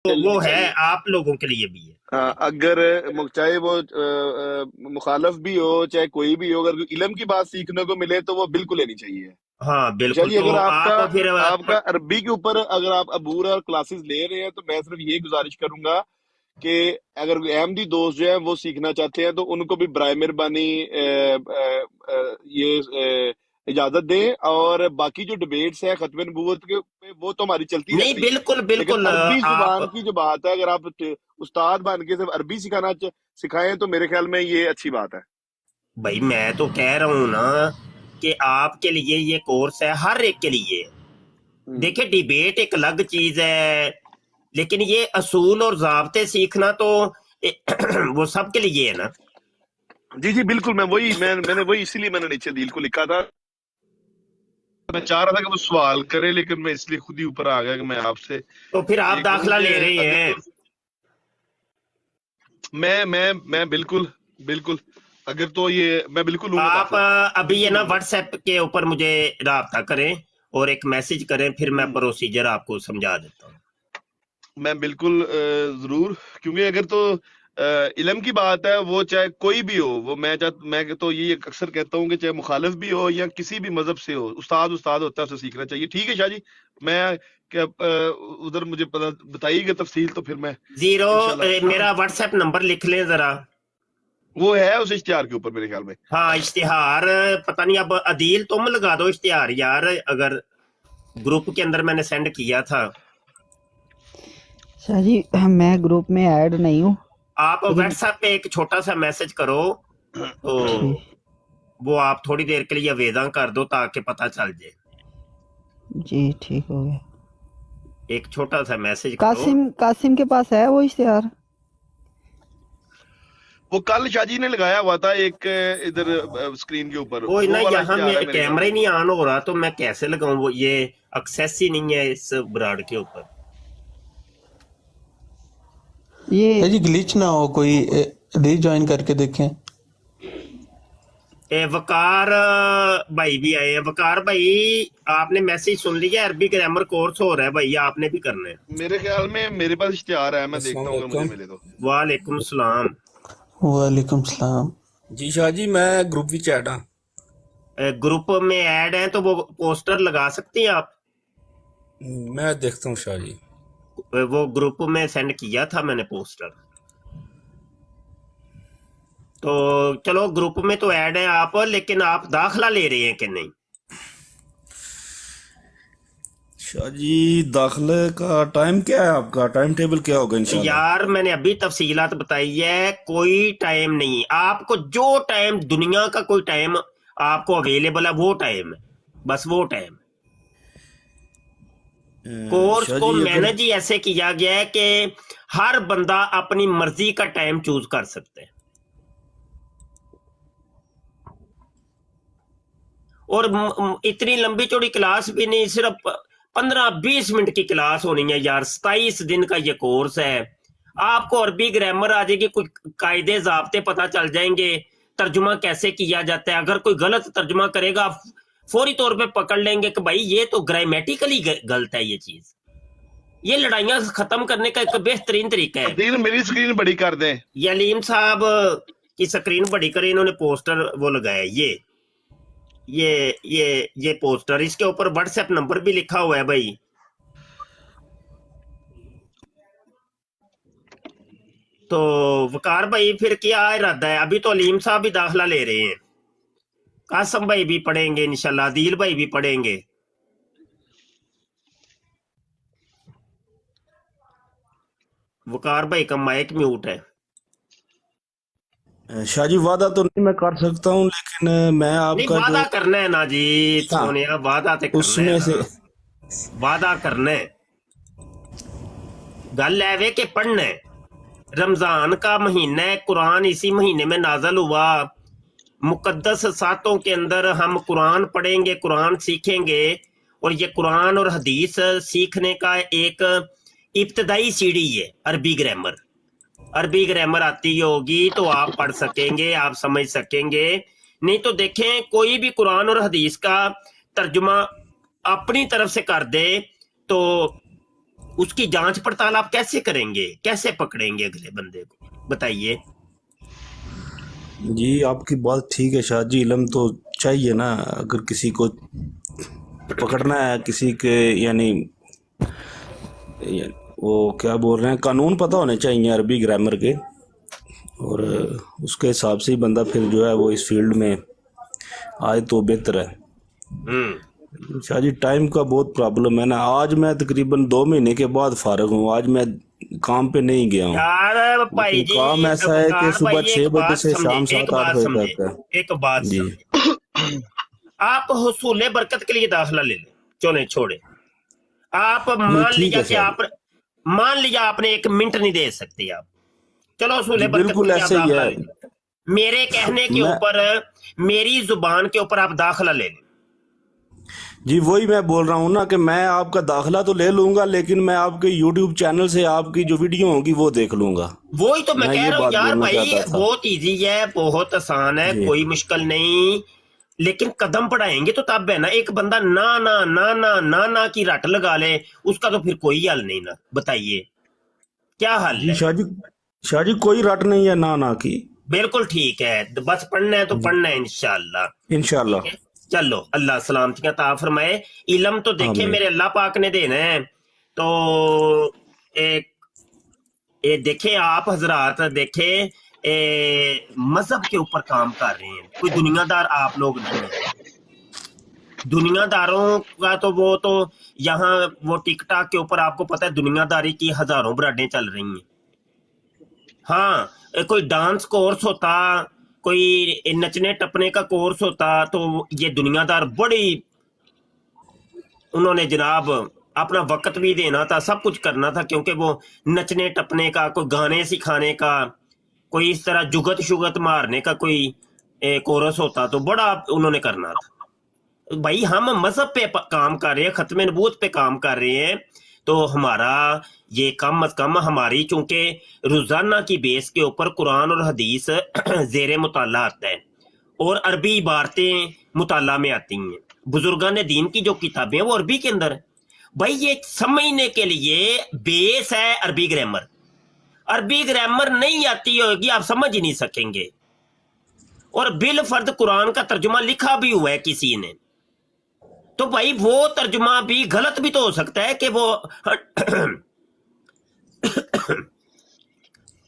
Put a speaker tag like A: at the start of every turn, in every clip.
A: وہ ہے آپ لوگوں کے لیے بھی ہے.
B: اگر چاہے وہ مخالف بھی ہو چاہے کوئی بھی ہو، اگر علم کی بات سیکھنے کو ملے تو وہ بالکل لینی چاہیے.
A: ہاں بالکل.
B: جی اگر
A: تو
B: آپ
A: پھر
B: کا عربی کے اوپر اگر آپ عبور اور کلاسز لے رہے ہیں تو میں صرف یہ گزارش کروں گا کہ اگر احمدی دوست جو ہیں وہ سیکھنا چاہتے ہیں تو ان کو بھی برائے مہربانی یہ اجازت دیں، اور باقی جو ڈبیٹس ہیں ختم نبوت کے وہ تو ہماری چلتی
A: نہیں
B: رہتی ہے،
A: بالکل
B: لیکن
A: بالکل.
B: عربی
A: آپ
B: زبان کی جو بات ہے اگر آپ استاد بن کے صرف عربی سکھائیں تو میرے خیال میں یہ اچھی بات ہے.
A: بھائی میں تو کہہ رہا ہوں نا کہ آپ کے لیے یہ کورس ہے، ہر ایک کے لیے. دیکھیں ڈیبیٹ ایک الگ چیز ہے، لیکن یہ اصول اور ضابطے سیکھنا تو وہ سب کے لیے ہے نا.
B: جی جی بالکل. میں نے وہی اسی لیے میں نے نیچے دل کو لکھا تھا. میں چاہ رہا تھا کہ وہ سوال کرے لیکن میں اس لیے خود ہی اوپر آ گیا کہ میں آپ سے
A: تو پھر آپ
B: یہ کروں
A: داخلہ
B: کہ
A: لے رہے
B: اگر
A: ہیں.
B: تو میں بالکل اگر تو یہ میں بالکل لوں گا
A: آپ
B: داخلہ.
A: ابھی یہ نا واٹس ایپ کے اوپر مجھے رابطہ کریں اور ایک میسج کریں، پھر میں پروسیجر آپ کو سمجھا دیتا ہوں.
B: میں بالکل ضرور، کیونکہ اگر تو علم کی بات ہے وہ چاہے کوئی بھی ہو، وہ میں تو یہ اکثر کہتا ہوں کہ چاہے مخالف بھی ہو یا کسی بھی مذہب سے ہو، استاد ہوتا ہے، اسے سیکھنا چاہیے. ٹھیک ہے شاہ جی، میں ادھر مجھے بتائیے گا تفصیل تو پھر میں
A: 0 میرا واٹس ایپ نمبر لکھ لیں ذرا.
B: وہ ہے اس اشتہار کے اوپر میرے خیال میں.
A: ہاں اشتہار پتہ نہیں، اب عدیل تم لگا دو اشتہار یار، اگر گروپ کے اندر میں نے سینڈ کیا تھا.
C: شاہ جی میں گروپ میں ایڈ نہیں ہوں.
A: آپ واٹس ایپ پہ ایک چھوٹا سا میسج کرو تو وہ آپ تھوڑی دیر کے لیے ویداں کر دو تاکہ پتہ چل جائے.
C: جی ٹھیک ہو گیا.
A: ایک چھوٹا سا میسج کرو.
C: قاسم کے پاس ہے وہ اشتہار؟
B: وہ کل شاہ جی نے لگایا ہوا تھا ایک ادھر اسکرین کے اوپر،
A: وہ نا
B: والا
A: یہاں
B: اشتہار ہے میرے خیال
A: کیمرہ ہی
B: میں.
A: نہیں آن ہو رہا تو میں کیسے لگاؤں، وہ یہ ایکسیس ہی نہیں ہے اس براڈ کے اوپر.
C: یہ
D: جی گلیچ نہ ہو، کوئی ری جوائن کر کے دیکھیں.
A: وقار بھائی بھی آئے ہیں. وقار بھائی آپ نے میسج سن لیا؟ عربی گرامر کورس ہو رہا ہے بھائی، آپ نے بھی کرنا ہے.
B: میرے خیال میں میرے پاس اشتہار ہے، میں دیکھتا ہوں اگر مجھے ملے تو.
A: وعلیکم السلام.
D: وعلیکم السلام.
E: جی شاہ جی میں گروپ وچ ایڈ ہاں.
A: گروپ میں ایڈ ہیں تو وہ پوسٹر لگا سکتے ہیں آپ؟
E: میں دیکھتا ہوں شاہ جی.
A: وہ گروپ میں سینڈ کیا تھا میں نے پوسٹر. تو چلو گروپ میں تو ایڈ ہیں آپ، لیکن آپ داخلہ لے رہے ہیں کہ نہیں؟
E: شاہ جی داخلے کا ٹائم کیا ہے آپ کا؟ ٹائم ٹیبل کیا ہوگا انشاءاللہ؟
A: یار میں نے ابھی تفصیلات بتائی ہے، کوئی ٹائم نہیں. آپ کو جو ٹائم دنیا کا کوئی ٹائم آپ کو اویلیبل ہے وہ ٹائم ہے، بس وہ ٹائم. کورس
E: شاہ
A: کو
E: جی اگر
A: مینج ہی ایسے کیا گیا ہے کہ ہر بندہ اپنی مرضی کا ٹائم چوز کر سکتے ہیں، اور اتنی لمبی چوڑی کلاس بھی نہیں، صرف 15-20 منٹ کی کلاس ہونی ہے یار. 27 دن کا یہ کورس ہے. آپ کو عربی گرامر آ جائے گی، کچھ قاعدے ضابطے پتہ چل جائیں گے، ترجمہ کیسے کیا جاتا ہے. اگر کوئی غلط ترجمہ کرے گا فوری طور پہ پکڑ لیں گے کہ بھائی یہ تو گرامیٹیکلی غلط ہے. یہ چیز، یہ لڑائیاں ختم کرنے کا ایک بہترین طریقہ ہے.
B: عدیل میری اسکرین بڑی کر دیں.
A: یہ علیم صاحب کی سکرین بڑی کرے، انہوں نے پوسٹر وہ لگایا. یہ پوسٹر، اس کے اوپر واٹس ایپ نمبر بھی لکھا ہوا ہے بھائی. تو وقار بھائی پھر کیا ارادہ ہے؟ ابھی تو علیم صاحب بھی داخلہ لے رہے ہیں، قاسم بھائی بھی پڑھیں گے انشاءاللہ، عدیل بھائی بھی پڑھیں گے. وقار بھائی کا مائک میوٹ ہے.
E: شاہ جی وعدہ تو نہیں میں کر سکتا ہوں، لیکن میں آپ
A: نہیں
E: کا جو
A: وعدہ کرنا ہے نا جی
E: ہاں
A: سونیا، وعدہ تے
E: اس
A: کرنا ہے
E: میں
A: نا،
E: سے
A: وعدہ کرنا ہے. گل ہے کہ پڑھنا ہے. رمضان کا مہینہ ہے، قرآن اسی مہینے میں نازل ہوا. مقدس ساتوں کے اندر ہم قرآن پڑھیں گے، قرآن سیکھیں گے، اور یہ قرآن اور حدیث سیکھنے کا ایک ابتدائی سیڑھی ہے عربی گرامر. عربی گرامر آتی ہوگی تو آپ پڑھ سکیں گے، آپ سمجھ سکیں گے. نہیں تو دیکھیں کوئی بھی قرآن اور حدیث کا ترجمہ اپنی طرف سے کر دے تو उसकी जांच पड़ताल आप कैसे करेंगे, कैसे पकड़ेंगे अगले बंदे को, बताइए।
E: जी आपकी बात ठीक है शाह जी, इल्म तो चाहिए ना, अगर किसी को पकड़ना है किसी के, यानी वो क्या बोल रहे हैं, कानून पता होने चाहिए अरबी ग्रामर के, और उसके हिसाब से ही बंदा फिर जो है वो इस फील्ड में आए तो बेहतर है। शाह जी टाइम का बहुत प्रॉब्लम है ना, आज मैं तकरीबन 2 महीने के बाद फारग हूँ, आज मैं काम पे नहीं गया हूँ।
A: यार भाई जी,
E: काम ऐसा है कि सुबह
A: भाई
E: 6
A: एक
E: बजे
A: बात
E: से
A: समझे,
E: शाम
A: एक
E: 7-8
A: बात
E: बजे
A: समझे,
E: तक है
A: एक बात
E: जी।
A: समझे। आप हुसूल बरकत के लिए दाखिला ले लें, चले छोड़े। आप
E: नहीं
A: मान
E: ठीक
A: लिया
E: है
A: कि
E: शाह
A: आप, मान लिया आपने 1 मिनट नहीं दे सकते आप, चलो
E: जी,
A: हुसूल बरकत
E: बिल्कुल
A: के लिए आप
E: ऐसे ही
A: दाखिला
E: है।
A: ले लें। मेरे कहने के
E: मैं
A: ऊपर, मेरी जुबान के ऊपर आप दाखिला ले लें।
E: जी वही मैं बोल रहा हूँ ना कि मैं आपका दाखिला तो ले लूंगा, लेकिन मैं आपके YouTube चैनल से आपकी जो वीडियो होगी वो देख लूंगा।
A: वही तो मैं
E: मैं
A: कह
E: ये
A: रहा हूँ
E: बात
A: यार
E: बोलना
A: भाई,
E: चाहता था
A: बहुत इजी है, बहुत आसान है,
E: जी।
A: कोई मुश्किल नहीं। लेकिन कदम बढ़ाएंगे तो तब है ना। एक बंदा ना ना ना ना ना ना की रट लगा ले, उसका तो फिर कोई हल नहीं ना, बताइए क्या हल
E: जी
A: है।
E: शाह जी कोई रट नहीं है ना ना की।
A: बिल्कुल ठीक है, तो बस पढ़ना है तो
E: जी
A: पढ़ना है इंशाल्लाह। ठीक
E: इंशाल्लाह।
A: है, चलो अल्लाह सलामतियां ता फरमाए। इल्म तो देखे
E: आमीन।
A: मेरे अल्लाह पाक ने देना है। तो एक ये देखे आप हजरात, देखे मजहब के ऊपर काम कर रहे हैं, कोई दुनियादार आप लोग नहीं है। दुनियादारों का तो वो तो यहाँ वो टिकटॉक के ऊपर आपको पता है दुनियादारी की हजारों ब्रांडें चल रही हैं। हाँ, कोई डांस कोर्स होता, कोई नचने टपने का कोर्स होता, तो ये दुनियादार बड़ी, उन्होंने जनाब अपना वक्त भी देना था, सब कुछ करना था, क्योंकि वो नचने टपने का, कोई गाने सिखाने का, कोई इस तरह जुगत शुगत मारने का कोई कोर्स होता, तो बड़ा उन्होंने करना था। भाई हम मजहब पे काम कर रहे हैं, खत्म नबूवत पे काम कर रहे हैं, तो हमारा ये कम अज कम हमारी चूंकि रोजाना की बेस के ऊपर कुरान और हदीस जेर मुताला आता है, और अरबी इबारतें मुताला में आती हैं, बुजुर्गान दीन की जो किताबें हैं वो अरबी के अंदर है। भाई ये समझने के लिए बेस है अरबी ग्रामर। अरबी ग्रामर नहीं आती होगी आप समझ ही नहीं सकेंगे। और बिल फर्द कुरान का तर्जुमा लिखा भी हुआ है किसी ने, तो भाई वो तर्जुमा भी गलत भी तो हो सकता है कि वो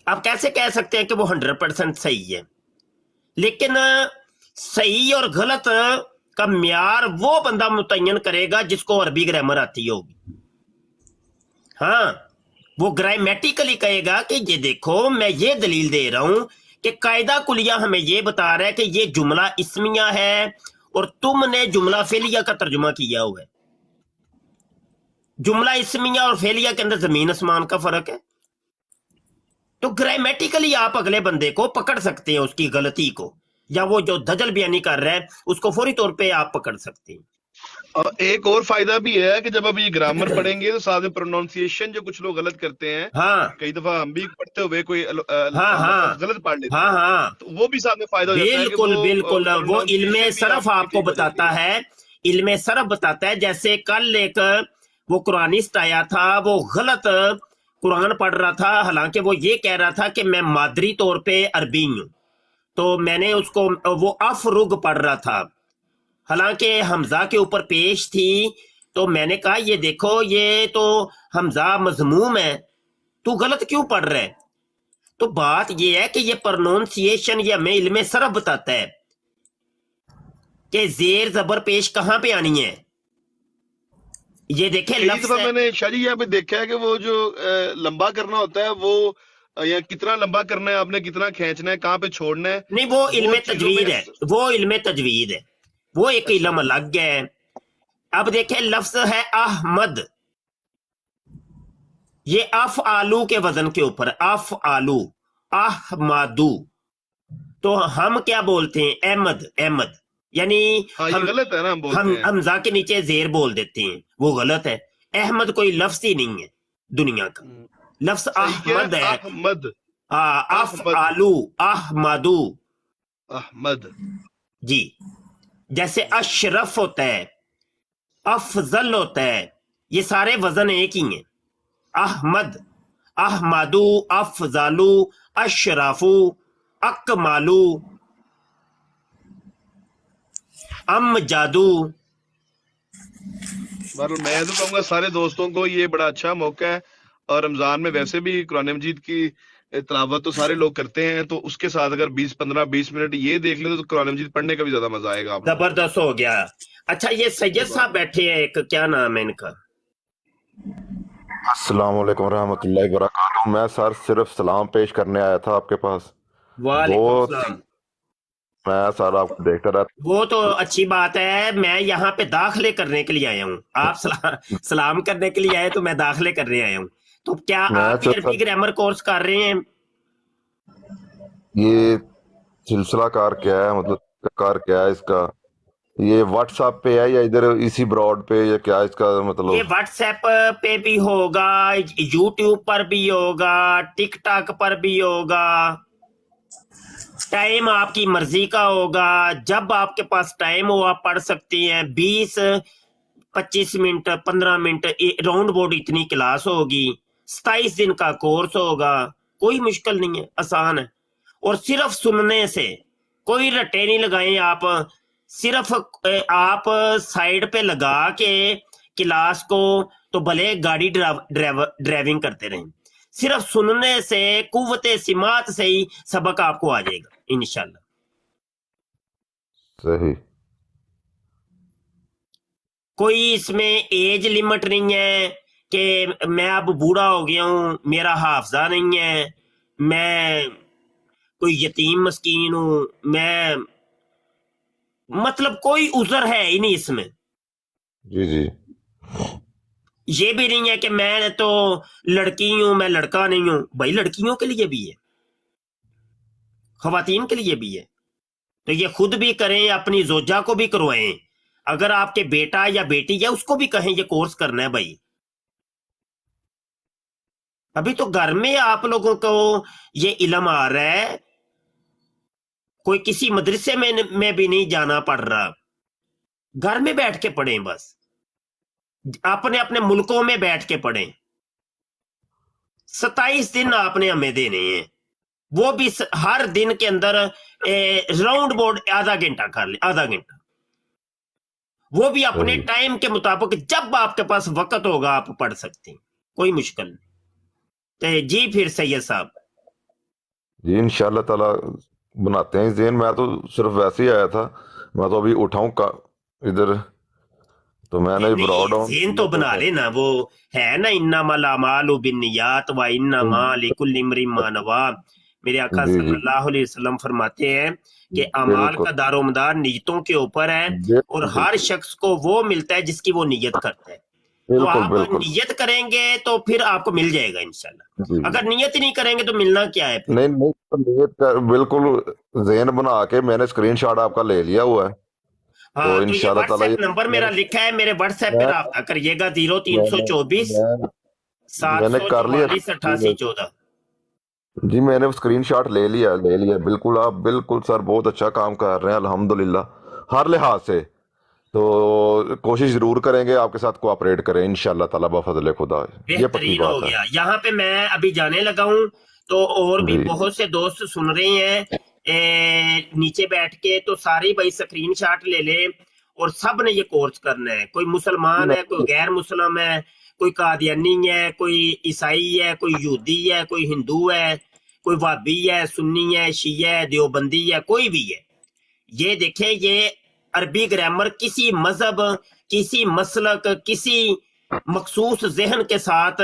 A: आप कैसे कह सकते हैं कि वो 100% सही है। लेकिन सही और गलत का म्यार वो बंदा मुतय्यन करेगा जिसको अरबी ग्रामर आती होगी। हाँ, वो ग्रामेटिकली कहेगा कि ये देखो मैं ये दलील दे रहा हूं कि कायदा कुलिया हमें ये बता रहा है कि ये जुमला इस्मिया है और तुमने जुमला फेलिया का तर्जुमा किया हुआ है। जुमला इस्मिया और फेलिया के अंदर जमीन आसमान का फर्क है। तो ग्रामेटिकली आप अगले बंदे को पकड़ सकते हैं, उसकी गलती को, या वो जो धजल बयानी कर रहा है उसको फौरी तौर पे आप पकड़ सकते हैं।
B: और एक और फायदा भी है कि जब अब ये ग्रामर पढ़ेंगे तो साथ में प्रोनाउंसिएशन जो कुछ लोग गलत करते हैं,
A: हाँ
B: कई दफा हम भी पढ़ते हुए कोई
A: हाँ हाँ
B: गलत पढ़ लेते
A: हाँ
B: हैं,
A: हाँ
B: तो वो भी साथ में फायदा हो जाता है कि
A: बिल्कुल
B: वो
A: बिल्कुल, वो
B: pronunciation
A: इल्मे
B: भी
A: सरफ
B: आपकी
A: आपको
B: ठीक हो जाती
A: बताता
B: है।
A: है। इल्मे सरफ बताता है, जैसे कल एक वो कुरानिस्ट आया था, वो गलत कुरान पढ़ रहा था, हालांकि वो ये कह रहा था कि मैं मादरी तौर पे अरबी हूं, तो मैंने उसको, वो अफरुग पढ़ रहा था, हालांकि हमजा के ऊपर पेश थी, तो मैंने कहा ये देखो ये तो हमजा मजमूम है, तू गलत क्यों पढ़ रहा है। तो बात ये है कि ये प्रोनाउंसिएशन ये हमें इल्मे सरफ बताता है कि जेर जबर पेश कहां पे आनी है। ये देखे
B: कई
A: लफ्ज
B: दफा
A: है,
B: मैंने शादी यहाँ पे देखा है कि वो जो लंबा करना होता है वो या कितना लंबा करना है आपने, कितना खींचना है, कहाँ पे छोड़ना है,
A: नहीं वो इल्मे
B: चीजों
A: तजवीद
B: में
A: है, वो इल्मे तजवीद है, वो एक
B: अच्छा
A: इल्म अलग है। अब देखे लफ्ज है अहमद, ये अफ आलू के वजन के ऊपर, अफ आलू, अहमदू, तो हम क्या बोलते हैं, अहमद, अहमद, यानी
B: हाँ ये
A: हम
B: गलत है ना, हम बोलते हैं
A: हमजा के नीचे जेर बोल देते हैं, वो गलत है। अहमद कोई लफ्ज ही नहीं है दुनिया का, लफ्ज
B: सही क्या
A: अहमद
B: है,
A: है।
B: अहमद,
A: अफ
B: अहमद,
A: आलू, अहमदू,
B: अहमद
A: जी। जैसे अशरफ होता है, अफजल होता है, ये सारे वजन एक ही हैं। अहमद, अहमदू, अफजालू, अशराफू, अकमालू, अमजादू।
B: मैं तो कहूँगा सारे दोस्तों को ये बड़ा अच्छा मौका है, और रमजान में वैसे भी कुरान मजीद की तिलावत तो सारे लोग करते हैं, तो उसके साथ अगर 20-15-20 मिनट ये देख ले तो कुरान मजीद पढ़ने का भी ज्यादा मजा आएगा आपको।
A: जबरदस्त हो गया। अच्छा, ये सैयद साहब बैठे हैं, एक क्या नाम है इनका?
F: अस्सलाम वालेकुम रहमतुल्लाहि व बरकातहू। मैं सर सिर्फ सलाम पेश करने आया था आपके पास।
A: वालेकुम
F: वो
A: सलाम।
F: मैं सर आपको देखता रहता।
A: वो तो अच्छी बात है, मैं यहाँ पे दाखिले करने के लिए आया हूँ। आप सलाम करने के लिए आए तो मैं दाखिले करने आया हूँ। तो क्या
F: मैं
A: आप भी
F: सर
A: अरबी ग्रामर कोर्स कर रहे हैं?
F: ये सिलसिला कार क्या है, मतलब कार क्या है इसका? ये व्हाट्सएप पे है या इधर इसी ब्रॉड पे, या क्या इसका
A: ये
F: मतलब?
A: व्हाट्सएप पे भी होगा, यूट्यूब पर भी होगा, टिकटॉक पर भी होगा। टाइम आपकी मर्जी का होगा, जब आपके पास टाइम हो आप पढ़ सकते हैं। 20-25 मिनट, 15 मिनट राउंड बोर्ड इतनी क्लास होगी। 27 दिन का कोर्स होगा, कोई मुश्किल नहीं है, आसान है। और सिर्फ सुनने से, कोई रट्टे नहीं लगाए आप, सिर्फ आप साइड पे लगा के क्लास को, तो भले गाड़ी ड्राइविंग करते रहें, सिर्फ सुनने से, कुव्वते सिमात से ही सबक आपको आ जाएगा इंशाल्लाह।
F: सही।
A: कोई इसमें एज लिमिट नहीं है कि मैं अब बूढ़ा हो गया हूं, मेरा हाफजा नहीं है, मैं कोई यतीम मस्कीन हूं, मैं मतलब कोई उज़र है ही नहीं इसमें।
F: जी जी।
A: ये भी नहीं है कि मैं तो लड़की हूं, मैं लड़का नहीं हूं। भाई लड़कियों के लिए भी है, खवातीन के लिए भी है। तो ये खुद भी करें, अपनी जोजा को भी करवाएं। अगर आपके बेटा या बेटी है उसको भी कहें ये कोर्स करना है भाई। अभी तो घर में आप लोगों को ये इल्म आ रहा है, कोई किसी मदरसे में भी नहीं जाना पड़ रहा। घर में बैठ के पढ़ें, बस अपने अपने मुल्कों में बैठ के पढ़ें। 27 दिन आपने हमें देने हैं, वो भी हर दिन के अंदर राउंड बोर्ड आधा घंटा कर ले, आधा घंटा, वो भी अपने टाइम के मुताबिक। जब आपके पास वक्त होगा आप पढ़ सकते हैं, कोई मुश्किल नहीं। तो जी फिर सैयद साहब
F: जी इंशाल्लाह ताला बनाते हैं ज़हन। मैं तो सिर्फ वैसे ही आया था, मैं तो अभी उठाऊं का इधर, तो मैंने ब्रॉड ऑन
A: ज़हन तो बना लेना। वो है ना, इन्नमल अमालु बिन्नियात व इन्नमा लिकुल्लि इम्रिन मा नवा। मेरे आका
F: जी जी
A: सल्लल्लाहु अलैहि वसल्लम फरमाते हैं कि अमाल
F: बिल्कुल
A: का दारोमदार नियतों के ऊपर है, और
F: बिल्कुल
A: हर शख्स को वो मिलता है जिसकी वो नियत करता है। तो
F: बिल्कुल
A: आप
F: बिल्कुल
A: नियत करेंगे तो फिर आपको मिल जाएगा इंशाल्लाह।
F: जी।
A: अगर नियत ही नहीं करेंगे तो मिलना क्या है फिर?
F: नहीं नहीं, तो नियत कर, बिल्कुल ज़हन बना के मैंने स्क्रीनशॉट आपका ले लिया हुआ है,
A: हाँ,
F: तो
A: तो ये
F: इंशाल्लाह ताला
A: व्हाट्सएप नंबर मेरा लिखा है, मेरे व्हाट्सएप पे
F: मैं
A: राब्ता करिएगा 0324
F: मैंने कर लिया
A: 744 8814।
F: जी। मैंने स्क्रीनशॉट ले लिया बिल्कुल। आप बिल्कुल सर बहुत अच्छा काम कर रहे हैं अल्हम्दुलिल्लाह हर लिहाज से। तो कोशिश जरूर करेंगे, आपके साथ कोऑपरेट करें इंशाल्लाह ताला बफज़ल खुदा। ये पक्की
A: बेहतरीन हो
F: बात है
A: गया। यहाँ पे मैं अभी जाने लगा हूँ, तो और भी
F: जी।
A: बहुत से दोस्त सुन रहे हैं नीचे बैठ के, तो सारे भाई स्क्रीनशॉट ले ले, और सब ने ये कोर्स करना है। कोई मुसलमान है, कोई गैर मुसलम है, कोई कादियानी है, कोई ईसाई है, कोई यहूदी है, कोई हिंदू है, कोई वाबी है, सुन्नी है, शिया है, देवबंदी है, कोई भी है। ये देखें, ये अरबी ग्रामर किसी मजहब, किसी मसलक, किसी मखसूस जहन के साथ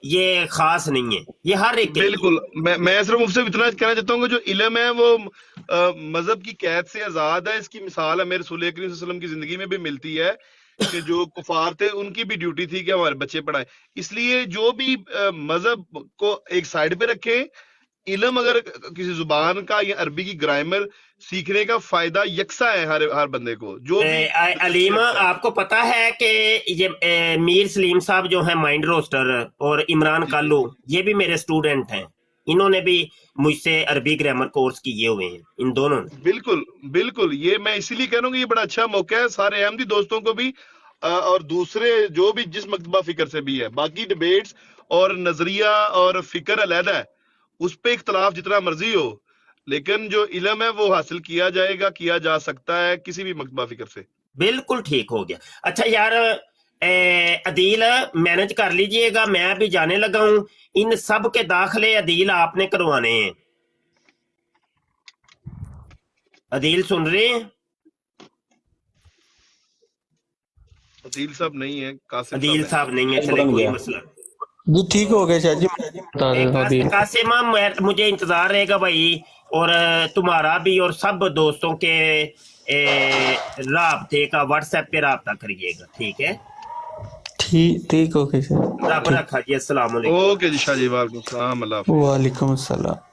A: ये खास नहीं है, ये हर एक के लिए।
B: बिल्कुल। मैं सिर्फ मुझसे इतना कहना चाहता हूँ कि जो इल्म है वो मजहब की कैद से आजाद है। इसकी मिसाल हमें रसूल करीम सल्लल्लाहु अलैहि वसल्लम की जिंदगी में भी मिलती है कि जो कुफार थे उनकी भी ड्यूटी थी कि हमारे बच्चे पढ़ाए। इसलिए जो भी मजहब को एक साइड पे रखें, इल्म अगर किसी जुबान का या अरबी की ग्रामर सीखने का फायदा यकसा है हर बंदे को। जो भी
A: अलीमा, आपको पता है कि ये मीर सलीम साहब जो है माइंड रोस्टर, और इमरान कालू, ये भी मेरे स्टूडेंट हैं। इन्होंने भी मुझसे अरबी ग्रामर कोर्स किए हुए हैं, इन दोनों ने।
B: बिल्कुल बिल्कुल। ये मैं इसीलिए कह रहा हूँ कि ये बड़ा अच्छा मौका है सारे अहमदी दोस्तों को भी, और दूसरे जो भी जिस मकतबा फिक्र से भी है। बाकी डिबेट्स اور نظریہ اور فکر علیحدہ ہے، اس پہ اختلاف جتنا مرضی ہو، لیکن جو علم ہے وہ حاصل کیا جائے گا، کیا جا سکتا ہے کسی بھی مکتبہ فکر سے۔
A: بالکل ٹھیک ہو گیا۔ اچھا یار عدیل مینج کر لیجئے گا، میں بھی جانے لگا ہوں، ان سب کے داخلے عدیل آپ نے کروانے ہیں۔ عدیل سن رہے ہیں؟
B: عدیل صاحب نہیں ہے، قاسم
A: عدیل
B: صاحب
A: صاحب نہیں ہے، چلے کوئی مسئلہ۔
D: جی ٹھیک ہو گیا شاہ جی۔
A: قاسم مجھے انتظار رہے گا بھائی، اور تمہارا بھی اور سب دوستوں کے رابطے کا واٹس ایپ پہ رابطہ کریے گا، ٹھیک ہے؟
D: ٹھیک ہو گیا شاہ
A: رب رکھا جی، السلام علیکم۔
B: اوکے جی شاہ جی، وعلیکم السلام، اللہ حافظ۔
D: وعلیکم السلام۔